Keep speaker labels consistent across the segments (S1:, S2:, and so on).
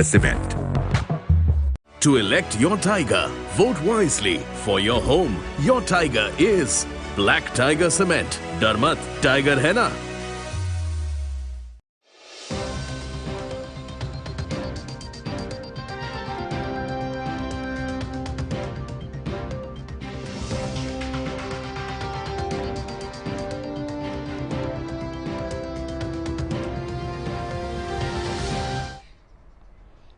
S1: this event. To elect your tiger, vote wisely. For your home, your tiger is Black Tiger Cement. Darmat Tiger hai na?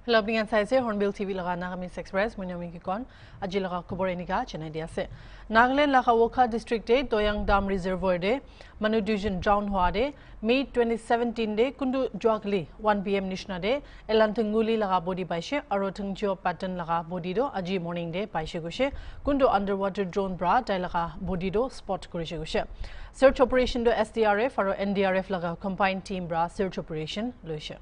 S2: Hello, being inside Hornbilltv laga Nagamese Express, Munyami Kikon, Aji laga Kuborenika, Chennai Diase. Nagaland laga Woka District de, Doyang Dam Reservoir de, Manu Division Drown Hua de, May 2017 de, Kundu Juakli, 1 PM Nishna de, Elantunguli laga body baishe, Arotungjo pattern laga body do, Aji morning de, baishe gushe, Kundu underwater drone bra, Dailaga body do, spot kurishe gushe. Search operation do SDRF, Aro NDRF laga combined team bra, search operation, Luisha.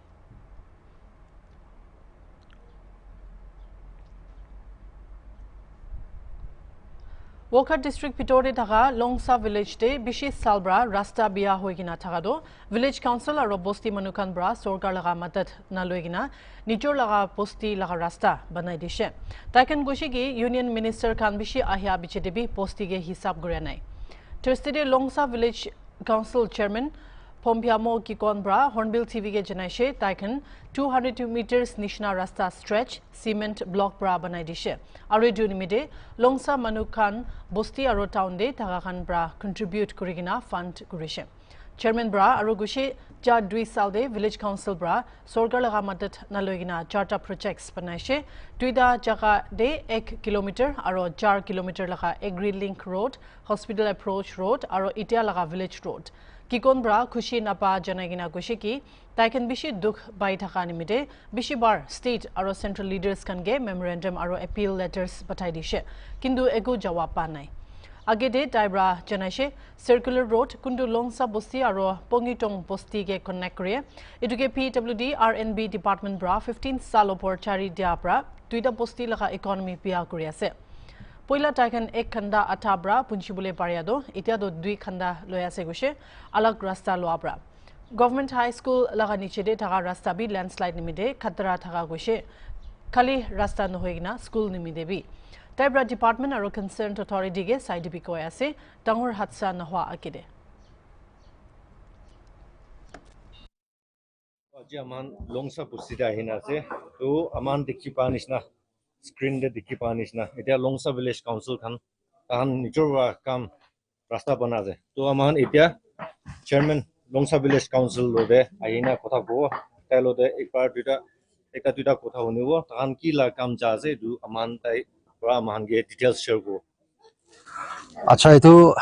S2: Woka district Pitore Taga, Longsa village de, Bishi Salbra, Rasta Bia Hoigina Tagado, village council Robosti Manukan Bra, Sorgar Laga Matat Naloigina, Nijor Laga Posti Laga Rasta, Banaidishe. Taikan Gushigi, Union Minister Kanbishi Ahia Bichedebi, Postige Hisab Gurenai. Thursday, Longsa village council chairman, Pompiamo Kikon Bra, Hornbilltv ke Janaishe, Taikan, 202 meters Nishna Rasta stretch, cement block bra Banaidishe. Are Dunimide, Longsa Manukan, Bosti Aro Town de, Tagakan Bra, contribute Kurigina Fund Gurishe. Chairman Bra, Arugushe, Ja Dui Salde, Village Council Bra, Sorgar Laga Madat Naloigina, Charta projects Panaishe, Duida Jaga de, 1 kilometer, Aro Jar kilometer Laga Agri Link Road, Hospital Approach Road, Aro Itia Laga Village Road. Kikon Bra, Kushi Napa Janagina Kushiki, Taikan Bishi Duk Bai Takanimide, Bishi Bar, State Aro Central Leaders Kange, Memorandum Aro Appeal Letters Bataidishe, Kindu Ego Jawapanai. Agede Daibra Janashe, Circular Road, Kundu Longsa Bosti Aro Pongitong Bosti Ge Connectoria, Ituge PWD RNB Department Bra, 15 Salopor Chari Diabra, Tuida Bosti Laga Economy Pia Kuriase. Poila Taikan ek khanda atabra punchibule pariado itia do dui khanda loyase gushe alag rasta loabra government high school laga niche de thaga rasta bi landslide nimide khatra thaga gushe khali rasta no hoigina school nimide bi taibra department aro concerned authority ge side bi koyase tangor hatsa nahwa akide
S3: aji aman longsa pusida hina se to aman dikhi panisna screen de dikhi panisna etia longsa village council khan tahan nijor kam rasta banaje to aman etia chairman longsa village council lode aina kotha ko tailode ekbar duita kotha honibo tahan ki la kam jaje du aman tai pura aman ge details share ko
S4: acha etu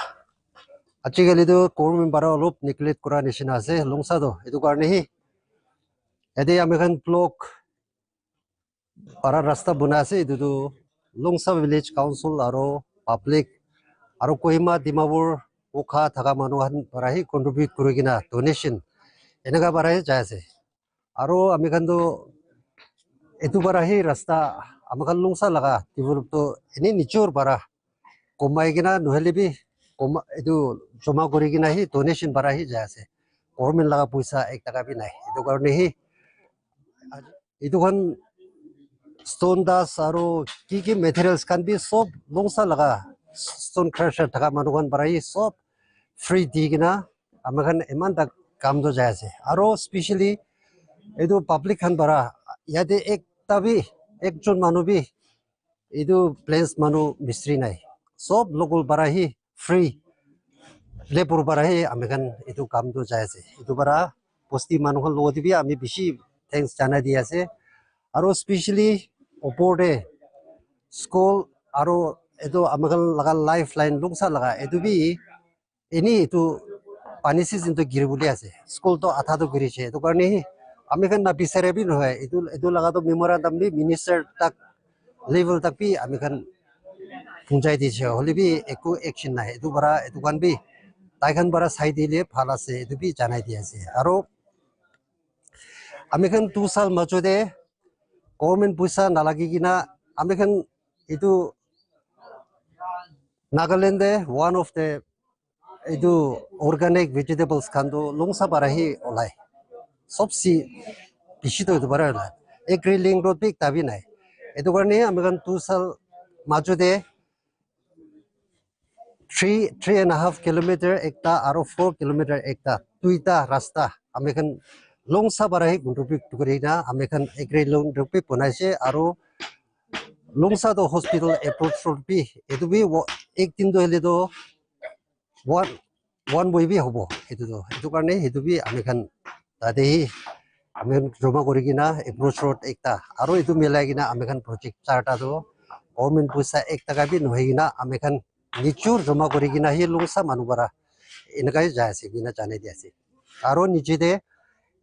S4: achigeli do core member olop neglect kora nishina ase longsa do etu karne hi ede amekan block para rasta bunase etu do longsa village council aro public aro kohima dimapur okha thaga manuhan parahi contribute kurigina donation enaga parahi jaise aro amekan do etu parahi rasta amakan longsa laga develop to ini nichur para komai gina nohelebi koma etu joma kurigina hi donation parahi jaise government laga puisa 1 taka bi nai etu karone hi etu kan stone das aro ki materials kan bi sob longsa laga stone crusher thaka manukan parai sob free digina amakan eman tak kam do jaise aro specially edu public kan bara yade ek tabi ekjon manu bi edu place manu mistri nai sob local bara hi free labor bara hi amakan edu kam do jaise edu bara posti manu kan lodi bi ami bishi thanks jana diase aro specially oporde school aro edo amagal laga lifeline lungsa laga edu bi ini itu panisis into giribuli ase school to atha to giriche edu karne amikan na bisare bi no hai edu laga to memorandum bi minister tak level tak bi amikan punjai diche holi bi eku action na edu bara edu kan bi taikan bara side le phala se edu bi janai diase aro amikan 2 sal majode government puisa nalagi gina amikan itu Nagaland one of the itu organic vegetables kando longsa barahi olai sobsi bishito itu bara agree link road big tabi nai etu karne amikan 2 sal majude 3.5 kilometer ekta aro 4 kilometer ekta tuita rasta amikan longsa barai gunrupik tukurina amikan agree link road big bonaise aro longsa do hospital approach road bi etu bi ek din do hele do one way bi hobo etu karne etu bi amikan tade amikan joma korigina approach road ekta aro etu milai gina amikan project charta do government puisa ekta ka bi nohigina amikan nichur joma korigina hi longsa manubara enakai jaise bina jane diase aro nichide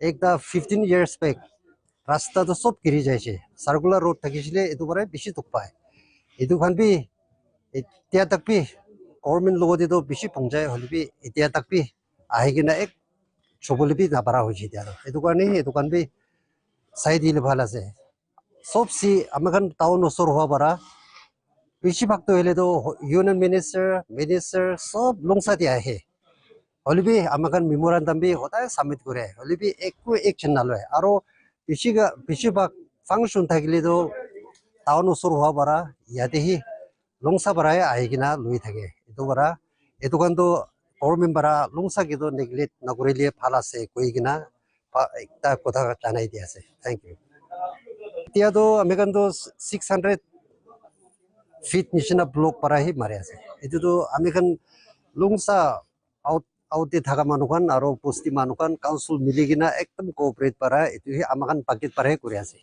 S4: ekta 15 years back rasta to sob giri jaise circular road thakisile etu bare bishi tukpai etu khan bi etia tak bi government logodi to bishi pongjai holibi etia tak bi ahigina ek choboli bi nabara hoji dia etu karne etu kan bi sai dile bhal ase sob si amakan town osor howa bara bishi bhag to hele to union minister sob longsa dia ahe holibi amakan memorandum bi hodai submit kore holibi ekku action naloi aro bishi bhag function thakile to town osor howa bara yate hi longsa bara ahigina lui thake etu bara etu kan to government bara longsa ki to neglect nakorile phala ase koigina ekta kotha janai dia ase thank you tia to amikan to 600 feet nishina block para hi mare ase etu to amikan longsa out de thaka manukan aro posti manukan council miligina ekdam cooperate para etu hi amakan paket para hi kore ase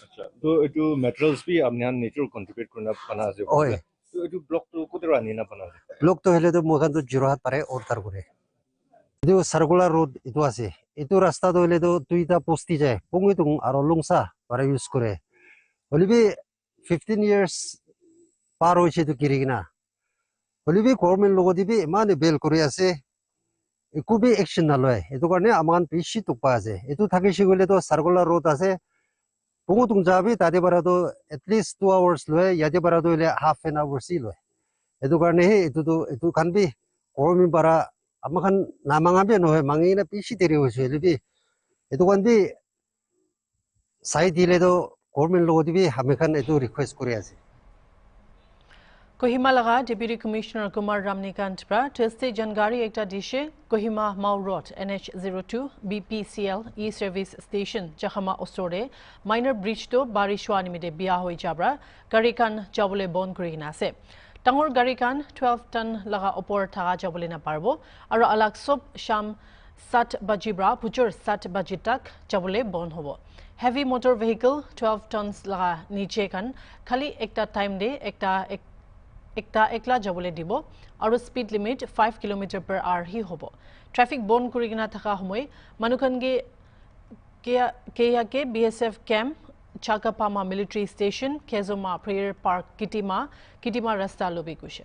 S3: acha to etu materials bi amnian nature contribute kurna bana ase
S4: oi
S3: to etu block to kudra ni na bana ase
S4: block to hele to mokan to jirohat pare order kore etu circular road etu ase etu rasta to hele to tuita posti jai pongitung aro longsa para use kore holibi 15 years par hoise to kirigina holibi government logodi bi mane bel kore ase eku bi action naloi etu karne aman bishi tukpa ase etu thakishi gole to circular road ase pongutung jabi tade bara to at least 2 hours loi yade bara to ile half an hour si loi etu karne he etu kan bi government bara amakan namanga bi no he mangina bishi deri hoise libi etu kan bi sai dile to government logodi bi hamekan etu request kore ase
S2: Kohima laga Deputy Commissioner Kumar Ramnikant pra Tuesday January ekta dishe Kohima Mau Road NH02 BPCL e-service station Jahama Osore minor bridge to barishwa nimide biya hoi jabra garikan jabole bon kurigina ase tangor garikan 12 ton laga opor thaga jabole na parbo aro alak sob sham 7 baji bra phujur 7 baji tak jabole bon hobo heavy motor vehicle 12 tons laga niche kan khali ekta time de ekta ekla jabole dibo aro speed limit 5 km/h hi hobo traffic bon kurigina thaka homoy manukan ge ke BSF camp Chakapama military station Kezoma prayer park kitima rasta lobi kushe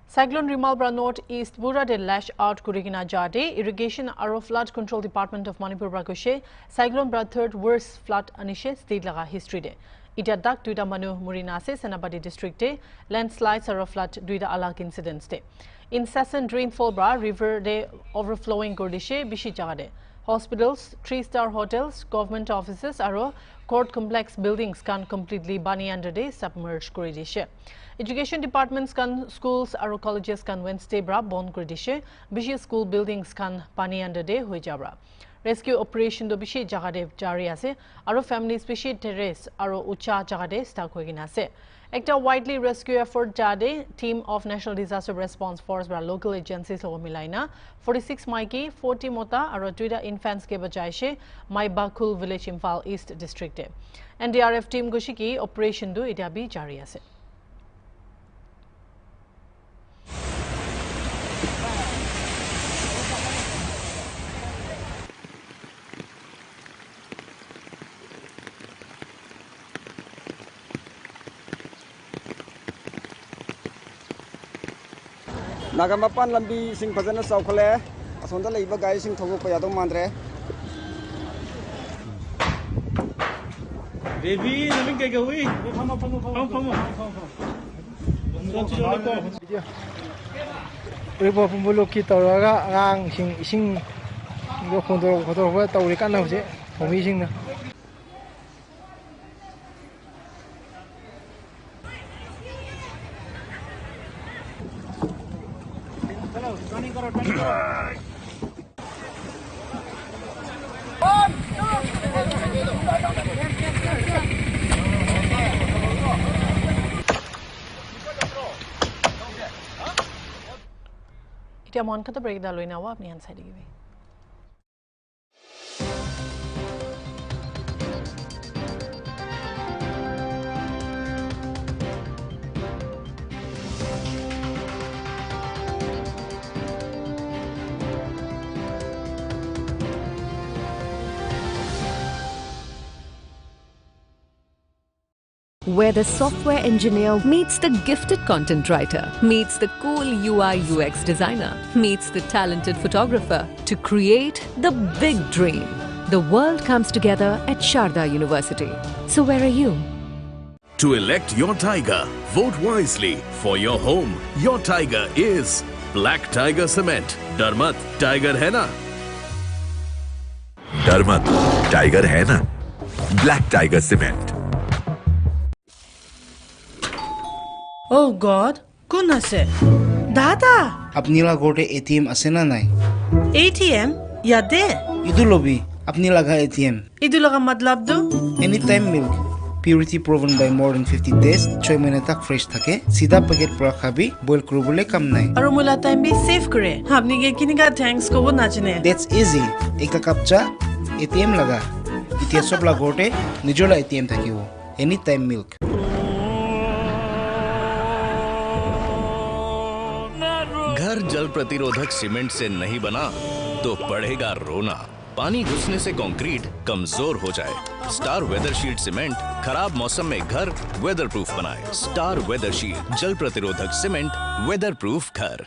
S2: Cyclone Rimalbra North East Bura de lash out kurigina jade irrigation aro flood control department of Manipur brakushe cyclone bra third worst flood anishe state laga history de ita dak duita manu murina ase Senapati district de landslides aro flood duita alak incidents de incessant rainfall bra river de overflowing gordishe bishi jaga de hospitals 3-star hotels government offices aro court complex buildings can completely bani under de submerged kori dishe education departments can schools aro colleges can Wednesday bra bon kori dishe bishi school buildings can pani under de hoi jabra rescue operation do bishi jaga de jari ase aro families bishi terrace aro ucha jaga de stuck hoigina ase ekta widely rescue effort jade team of National Disaster Response Force bra local agencies lo milaina 46 maiki 40 mota aro 2 infants ke bajaishe Maibakul village Imphal East district de NDRF team goshiki operation do eta bi jari ase
S5: Nagamapan lambi sing fazana saukhale asonda leiba gai sing thogo ko yadong mandre
S6: baby namin gagawin pamo
S7: Ribo pumulok kita raga ang ising 요 고도로 왜 또 우리 깐나 보지? 호미싱나.
S2: এতিয়া মন কথা break দা লৈ নাও আপনি আনসাই দিবি
S8: Where the software engineer meets the gifted content writer, meets the cool UI UX designer, meets the talented photographer to create the big dream. The world comes together at Sharda University. So where are you?
S1: To elect your tiger, vote wisely. For your home, your tiger is Black Tiger Cement. Darmat, tiger hai na?
S9: Darmat, tiger hai na? Black Tiger Cement.
S10: Oh God, কোন আছে? দাদা
S11: আপনি লাগোটে ATM আছে না নাই?
S10: ATM ইয়াদে
S11: ইদু lobby আপনি লাগা ATM
S10: ইদু লাগা মতলব দো
S11: any time milk purity proven by more than 50 days 6 মহিনা तक फ्रेश থাকে সিধা প্যাকেট পৰা খাবি বইল কৰিবলৈ কাম নাই
S10: আৰু মোলা টাইম বি সেভ কৰে আপনি কে কিনিকা থ্যাঙ্কস কব নাচনে
S11: that's easy একটা কাপ চা এটিএম লাগা ইতিয়া সব লাগোটে নিজলা এটিএম থাকিব এনি টাইম মিল্ক
S12: घर जल प्रतिरोधक सीमेंट से नहीं बना तो पड़ेगा रोना पानी घुसने से कंक्रीट कमजोर हो जाए स्टार वेदर शीट सीमेंट खराब मौसम में घर वेदर प्रूफ बनाए स्टार वेदर शीट जल प्रतिरोधक सीमेंट वेदर प्रूफ घर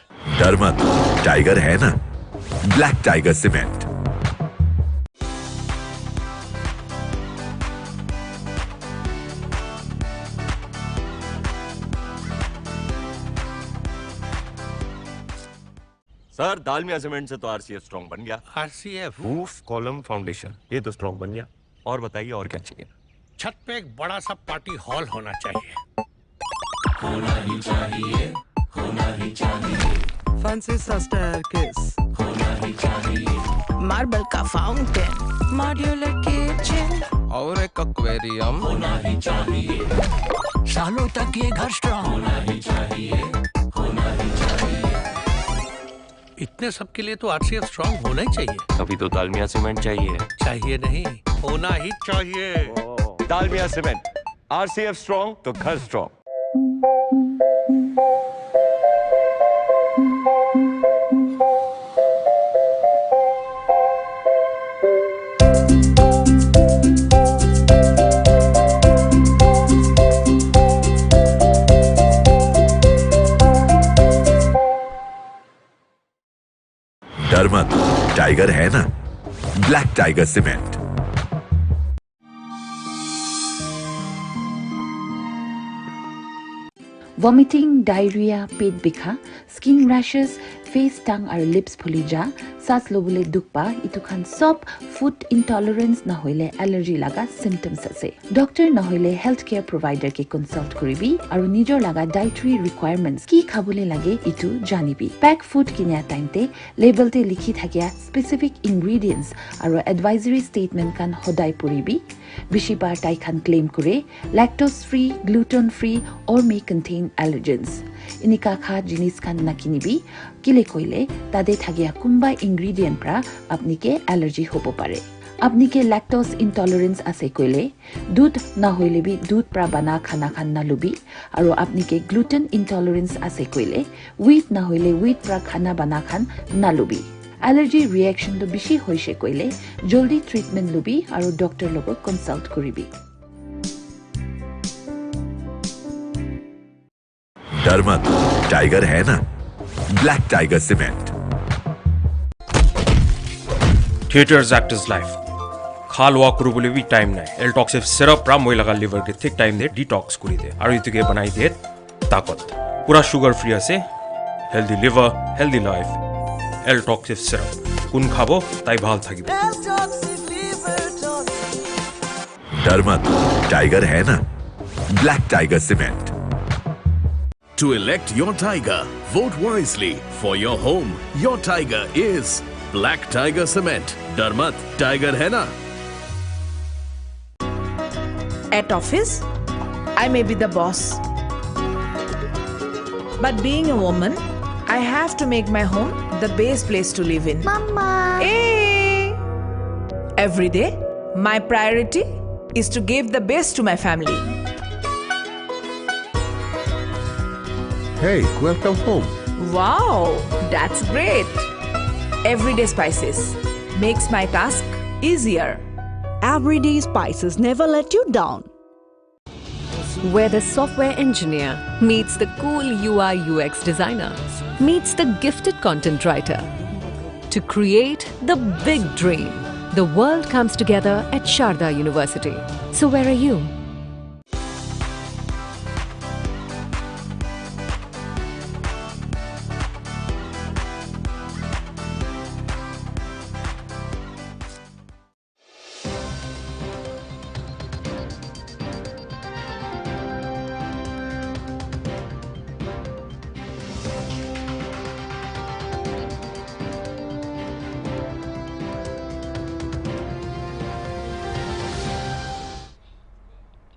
S9: डरमत टाइगर है ना black tiger cement
S13: sir Dalmia cement से तो आरसीएफ स्ट्रॉन्ग बन गया
S14: आरसीएफ रूफ कॉलम फाउंडेशन ये तो स्ट्रॉन्ग बन गया
S13: और बताइए और क्या चाहिए
S14: छत पे एक बड़ा सा पार्टी हॉल होना चाहिए
S15: होना ही चाहिए होना ही चाहिए
S16: फैंसी सा स्टेयरकेस
S15: होना ही चाहिए
S10: मार्बल का फाउंटेन
S16: मॉड्यूलर किचन
S17: और एक एक्वेरियम
S15: होना ही चाहिए
S16: सालों तक ये घर स्ट्रॉन्ग
S15: होना ही चाहिए होना ही चाहिए
S14: इतने सब के लिए तो आरसीएफ स्ट्रॉन्ग होना ही चाहिए
S13: अभी तो दालमिया सीमेंट चाहिए
S14: चाहिए नहीं होना ही चाहिए
S13: दालमिया सीमेंट आरसीएफ स्ट्रॉन्ग तो घर स्ट्रॉन्ग
S9: डरमत टाइगर है ना black tiger cement
S18: vomiting, diarrhea, পেট বিষা, skin rashes, face, tongue আৰু lips ফুলি যা, শ্বাস লবলৈ দুখ পা, ইতুখান সব ফুড ইনটলাৰেন্স নহলে এলাৰ্জি লাগা সিম্পটমস আছে। ডক্টৰ নহলে হেলথ কেয়াৰ প্ৰভাইডাৰ কে কনসাল্ট কৰিবি আৰু নিজৰ লাগা ডায়েটৰী ৰিকুৱাৰমেন্টস কি খাবলৈ লাগে ইটো জানিবি। পেক ফুড কিনা টাইমতে লেবেলতে লিখি থাকিয়া স্পেসিফিক ইনগ্ৰেডিয়েন্টস আৰু এডভাইজৰী ষ্টেটমেন্ট কান সদায় পঢ়িবি। বেছিবাৰ তাইখান ক্লেম কৰে lactose free, gluten free or may contain allergens ইনিকা খা জিনিস খান না কিনিবি কিলে কইলে তাদে থাকিয়া কুম্বা ইনগ্রেডিয়েন্ট প্রা আপনিকে অ্যালার্জি হব পারে আপনিকে ল্যাকটোজ ইনটলারেন্স আছে কইলে দুধ না হইলে বি দুধ প্রা বানা খানা খান না লবি আৰু আপনিকে গ্লুটেন ইনটলারেন্স আছে কইলে হুইট না হইলে হুইট প্রা খানা বানা খান না lobby allergy reaction to bishi hoise koile joldi treatment lubi aru doctor logo consult koribi
S9: डरमत टाइगर है ना black tiger cement
S19: theatres act is life खाल वा কৰিবলৈ বি টাইম নাই এলটক্সিভ সিরাপ প্রা মই লাগা লিভার কে ঠিক টাইম দে ডিটক্স কৰি দে আৰু ইতুকে বনাই দে তাকত পুরা সুগার ফ্রি আছে হেলদি লিভার হেলদি লাইফ এলটক্সিভ সিরাপ কোন খাবো তাই ভাল থাকিব
S9: डरमत टाइगर है ना black tiger cement
S1: To elect your tiger, vote wisely. For your home, your tiger is Black Tiger Cement. Darmat, tiger hai na?
S10: At office, I may be the boss. But being a woman, I have to make my home the best place to live in.
S20: Mama!
S10: Hey! Every day, my priority is to give the best to my family.
S21: Hey, welcome home.
S10: Wow, that's great. Everyday spices makes my task easier.
S8: Everyday Spices never let you down. Where the software engineer meets the cool UI UX designer, meets the gifted content writer to create the big dream. The world comes together at Sharda University. So where are you?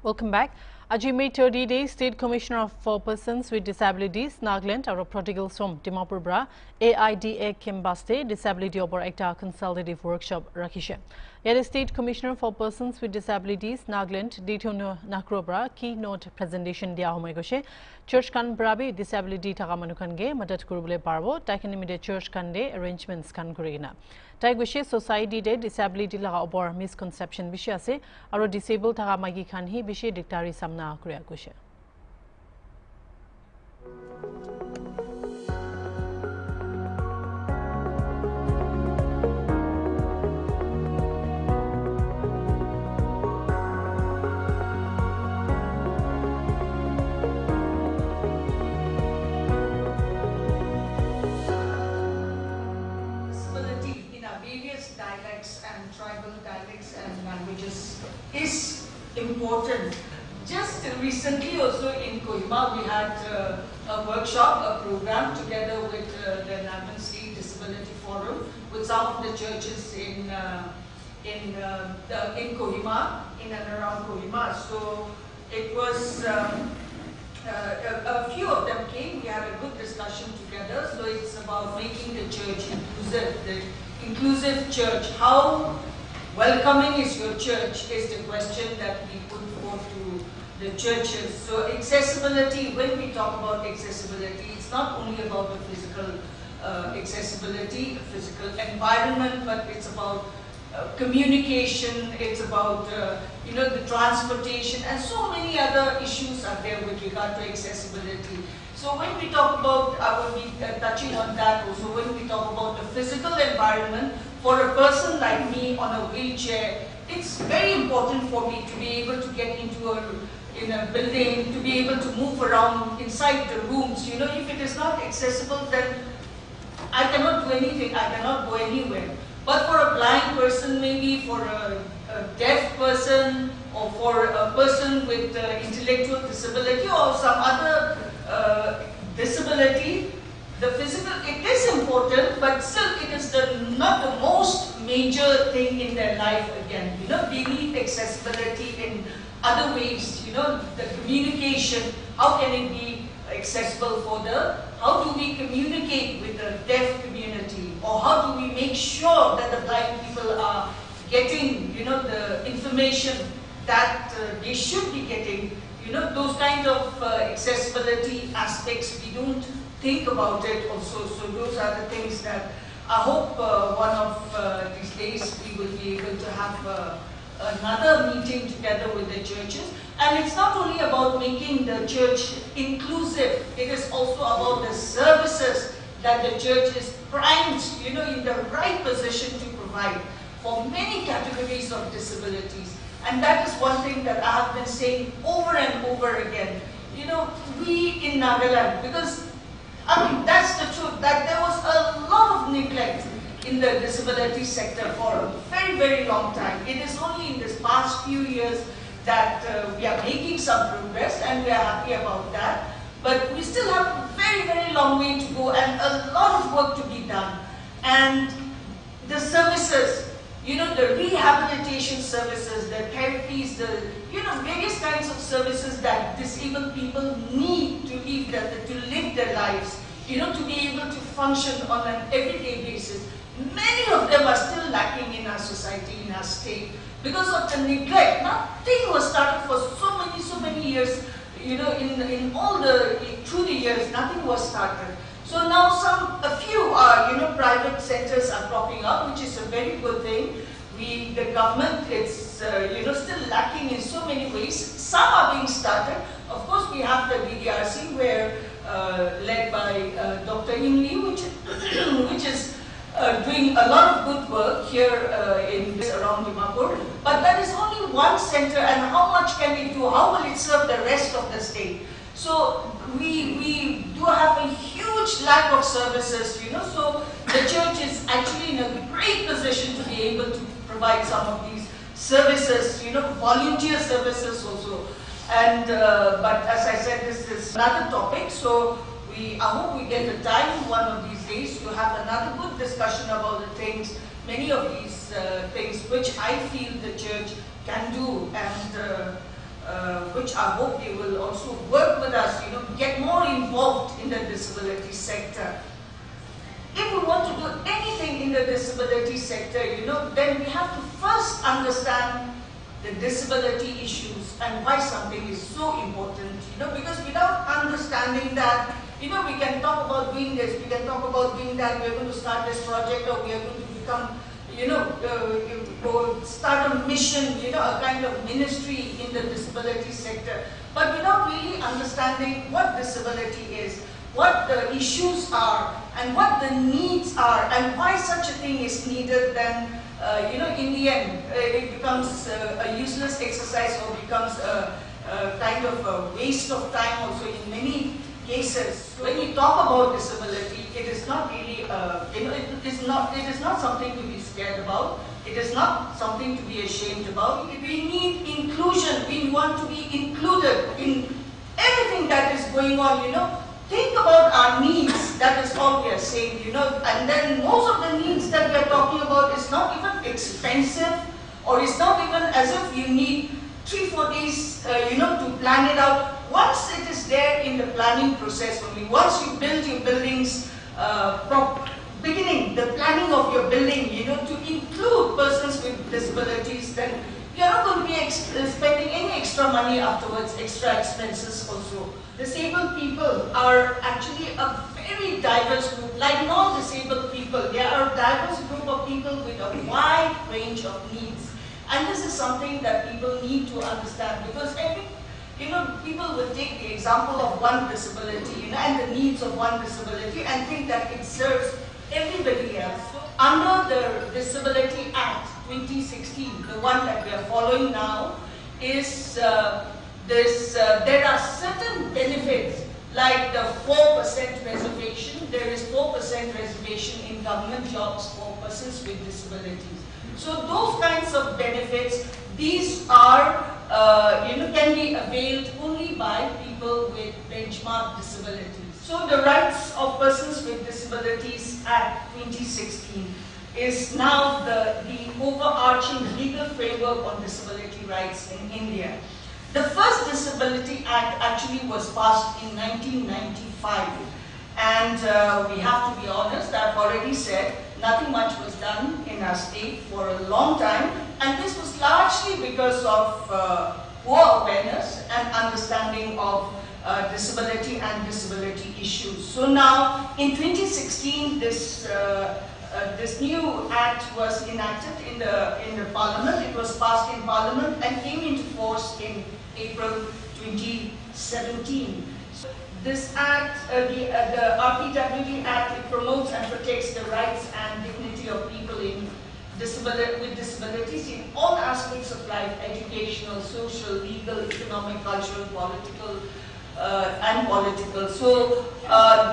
S2: Welcome back. Aji May 30 days State Commissioner for Persons with Disabilities Nagaland or Prodigal Som Dimapur Bra AIDA Kimbaste Disability Opor Ekta Consultative Workshop Rakisha. Yet State Commissioner for Persons with Disabilities Nagaland Ditono Nakrobra keynote presentation dia homai goshe Church kan brabi disability thaka manukan ge madat kurubule parbo takinimide church kan de arrangements kan kurigina. Tai goshe society de disability laga opor misconception bishi ase aro disabled thaka magi khan hi bishi dictari samna kuria goshe.
S22: Is important. Just recently also in Kohima we had a workshop, a program together with the Nagamese Disability Forum with some of the churches in Kohima, in and around Kohima. So it was a few of them came. We had a good discussion together. So it's about making the church inclusive, the inclusive church. How welcoming is your church is the question that we put forth to the churches. So accessibility, when we talk about accessibility, it's not only about the physical accessibility, physical environment, but it's about communication, it's about the transportation, and so many other issues are there with regard to accessibility. So when we talk about, I will be touching on that also, when we talk about the physical environment, for a person like me on a wheelchair, it's very important for me to be able to get into a building, to be able to move around inside the rooms. You know, if it is not accessible, then I cannot do anything, I cannot go anywhere. But for a blind person, maybe for a deaf person, or for a person with intellectual disability or some other disability, the physical, it is important, but still it is not the most major thing in their life again. You know, they need accessibility in other ways, the communication, how can it be accessible for how do we communicate with the deaf community, or how do we make sure that the blind people are getting, the information that they should be getting, those kind of accessibility aspects, we don't think about it also. So those are the things that I hope one of these days we will be able to have another meeting together with the churches. And it's not only about making the church inclusive, it is also about the services that the church is primed, in the right position to provide for many categories of disabilities. And that is one thing that I have been saying over and over again. We in Nagaland, because that's the truth, that there was a lot of neglect. in the disability sector for a very, very long time. It is only in this past few years that we are making some progress, and we are happy about that. But we still have a very, very long way to go and a lot of work to be done. And the services, you know, the rehabilitation services, the therapies, the, you know, various kinds of services that disabled people need to live their lives, you know, to be able to function on an everyday basis. Many of them are still lacking in our society, in our state, because of the neglect. Nothing was started for so many years, you know, through the years, nothing was started. So now a few you know, private centers are cropping up, which is a very good thing. The government, it's, you know, still lacking in so many ways. Some are being started. Of course, we have the DDRC, where led by Dr. Imli, which is doing a lot of good work here around Dimapur. But that is only one center, and how much can it do? How will it serve the rest of the state? So we do have a huge lack of services, you know. So the church is actually in a great position to be able to provide some of these services, you know, volunteer services also. And but as I said, this is another topic. So I hope we get the time one of these days to have another good discussion about the things, many of these things which I feel the church can do, and which I hope they will also work with us, you know, get more involved in the disability sector. If we want to do anything in the disability sector, you know, then we have to first understand the disability issues and why something is so important, you know, because without understanding that, you know, we can talk about doing this, we can talk about doing that, we're going to start this project, or we are going to become, you know, start a mission, you know, a kind of ministry in the disability sector. But without really understanding what disability is, what the issues are, and what the needs are, and why such a thing is needed, then, you know, in the end, it becomes a useless exercise, or becomes a kind of a waste of time also in many cases. When we talk about disability, it is not really, you know, it is not something to be scared about. It is not something to be ashamed about. We need inclusion. We want to be included in everything that is going on, you know. Think about our needs, that is all we are saying, you know, and then most of the needs that we are talking about is not even expensive, or it's not even as if you need 3-4 days, you know, to plan it out. Once it is there in the planning process only, once you build your buildings, beginning the planning of your building, you know, to include persons with disabilities, then you're not going to be spending any extra money afterwards, extra expenses also. Disabled people are actually a very diverse group, like non-disabled people. They are a diverse group of people with a wide range of needs. And this is something that people need to understand, because you know, people will take the example of one disability, you know, and the needs of one disability, and think that it serves everybody else. So, under the Disability Act 2016, the one that we are following now, is there are certain benefits, like the 4% reservation. There is 4% reservation in government jobs for persons with disabilities. So those kinds of benefits, these are, you know, can be availed only by people with benchmark disabilities. So the Rights of Persons with Disabilities Act 2016 is now the overarching legal framework on disability rights in India. The first Disability Act actually was passed in 1995. And we have to be honest, I've already said, nothing much was done in our state for a long time. And this was largely because of poor awareness and understanding of disability and disability issues. So now, in 2016, this new act was enacted in the Parliament. It was passed in Parliament and came into force in April 2017. So this act, the RPWD Act, it promotes and protects the rights and dignity of people with disabilities in all aspects of life: educational, social, legal, economic, cultural, political, and political. So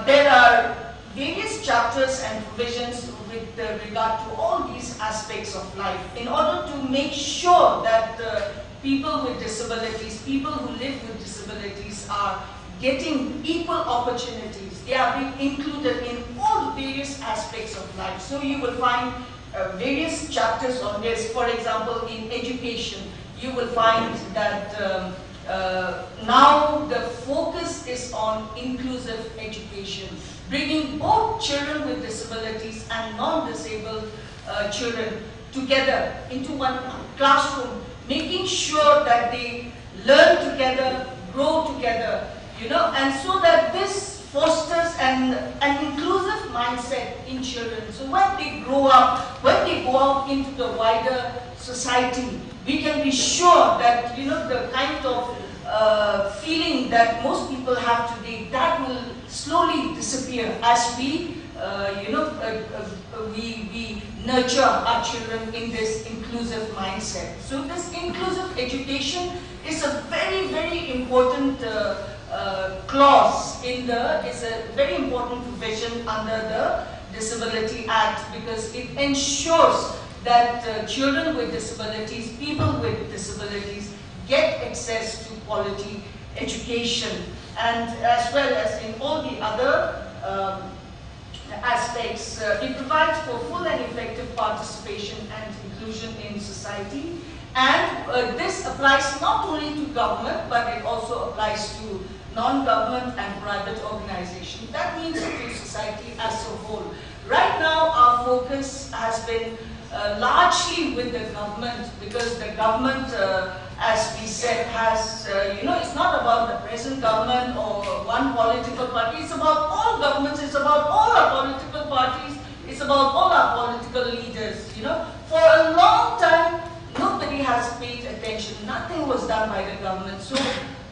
S22: there are various chapters and provisions with regard to all these aspects of life in order to make sure that people with disabilities, people who live with disabilities are getting equal opportunities. They are being included in all the various aspects of life. So you will find various chapters on this. For example, in education, you will find that now the focus is on inclusive education, bringing both children with disabilities and non-disabled children together into one classroom, making sure that they learn together, grow together, and so that this fosters an inclusive mindset in children. So when they grow up, when they go out into the wider society, we can be sure that, the kind of feeling that most people have today, that will slowly disappear as we nurture our children in this inclusive mindset. So this inclusive education is a very, very important clause it's a very important provision under the Disability Act, because it ensures that children with disabilities, people with disabilities get access to quality education, and as well as in all the other aspects, it provides for full and effective participation and inclusion in society. And this applies not only to government, but it also applies to non-government and private organizations. That means to society as a whole. Right now, our focus has been largely with the government, because the government, as we said, has, it's not about the present government or one political party. It's about all governments. It's about all our political parties. It's about all our political leaders. For a long time, nobody has paid attention. Nothing was done by the government. So,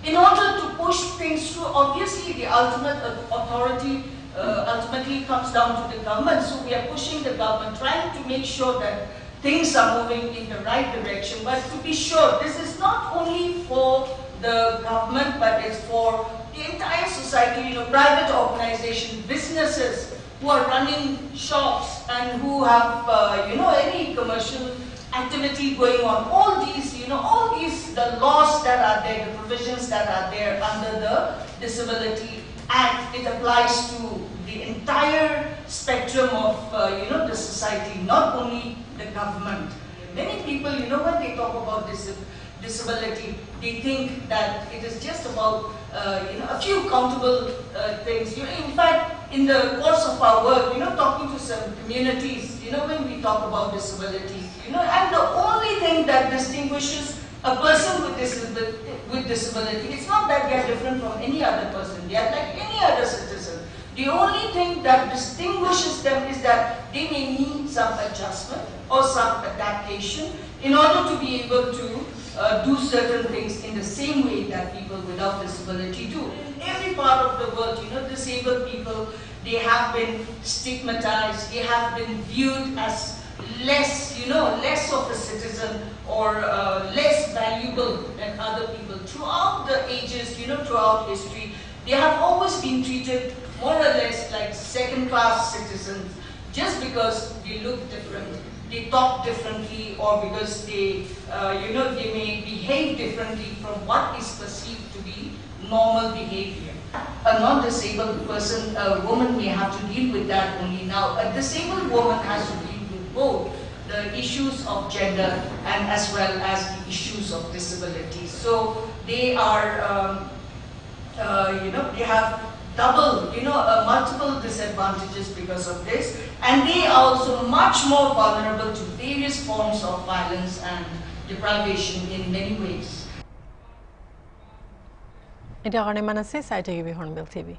S22: in order to push things through, obviously the ultimate authority ultimately comes down to the government. So we are pushing the government, trying to make sure that things are moving in the right direction. But to be sure, this is not only for the government, but it's for the entire society, private organizations, businesses who are running shops and who have, any commercial activity going on. All these, the laws that are there, the provisions that are there under the Disability Act, it applies to the entire spectrum of, the society, not only the government. Many people, when they talk about disability, they think that it is just about, a few countable things. In fact, in the course of our work, talking to some communities, when we talk about disability, and the only thing that distinguishes a person with disability, it's not that they are different from any other person. They are like any other citizen. The only thing that distinguishes them is that they may need some adjustment or some adaptation in order to be able to do certain things in the same way that people without disability do. In every part of the world, disabled people, they have been stigmatized, they have been viewed as less, less of a citizen or less valuable than other people. Throughout the ages, throughout history, they have always been treated more or less like second-class citizens just because they look different, they talk differently, or because they, they may behave differently from what is perceived to be normal behavior. A non-disabled person, a woman may have to deal with that only now. A disabled woman has to deal with both the issues of gender and as well as the issues of disability. So they are, they have double, multiple disadvantages because of this, and they are also much more vulnerable to various forms of violence and deprivation in many ways.
S2: Ita karne manase sai thaki Hornbill TV.